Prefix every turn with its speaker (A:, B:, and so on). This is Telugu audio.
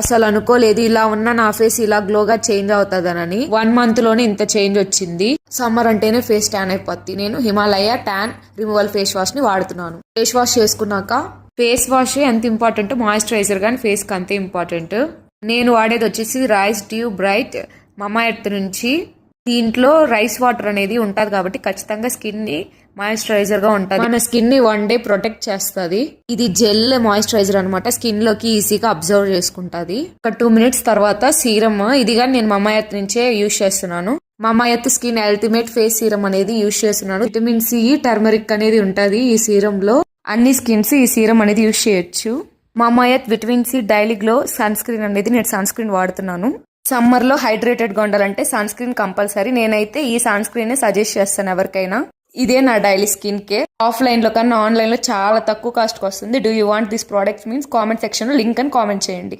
A: అసలు అనుకోలేదు ఇలా ఉన్న నా ఫేస్ ఇలా గ్లోగా చేంజ్ అవుతుందనని. 1 month లోనే ఇంత చేంజ్ వచ్చింది. సమ్మర్ అంటేనే ఫేస్ ట్యాన్ అయిపోద్ది. నేను Himalaya tan removal face wash ని వాడుతున్నాను. ఫేస్ వాష్ చేసుకున్నాక ఫేస్ వాష్ ఎంత ఇంపార్టెంట్, మాయిశ్చరైజర్ కానీ ఫేస్ కి అంతే ఇంపార్టెంట్. నేను వాడేది వచ్చేసి రైస్ డ్యూ బ్రైట్ మమా ఎర్త్ నుంచి. దీంట్లో రైస్ వాటర్ అనేది ఉంటది కాబట్టి ఖచ్చితంగా స్కిన్ ని మాయిశ్చరైజర్ గా ఉంటది. మన స్కిన్ ని 1 day ప్రొటెక్ట్ చేస్తుంది. ఇది జెల్ మాయిశ్చరైజర్ అనమాట. స్కిన్ లోకి ఈజీగా అబ్జర్వ్ చేసుకుంటది. ఒక 2 minutes తర్వాత సీరమ్, ఇది కానీ నేను మమా ఎర్త్ నుంచే యూజ్ చేస్తున్నాను. Mamaearth skin ultimate face serum అనేది యూజ్ చేస్తున్నాను. విటమిన్ సి, టర్మరిక్ అనేది ఉంటది ఈ సీరం లో. అన్ని స్కిన్స్ ఈ సీరం అనేది యూజ్ చేయొచ్చు. Mamaearth vitamin C daily glow sunscreen అనేది నేను సన్ స్క్రీన్ వాడుతున్నాను. సమ్మర్ లో హైడ్రేటెడ్ గా ఉండాలంటే సన్ స్క్రీన్ కంపల్సరీ. నేనైతే ఈ సన్ స్క్రీన్ సజెస్ట్ చేస్తాను ఎవరికైనా. ఇదే నా డైలీ స్కిన్ కేర్. ఆఫ్లైన్ లో కన్నా ఆన్లైన్ లో చాలా తక్కువ కాస్ట్ కి వస్తుంది. Do you want this products means comment section లో లింక్ అని కామెంట్ చేయండి.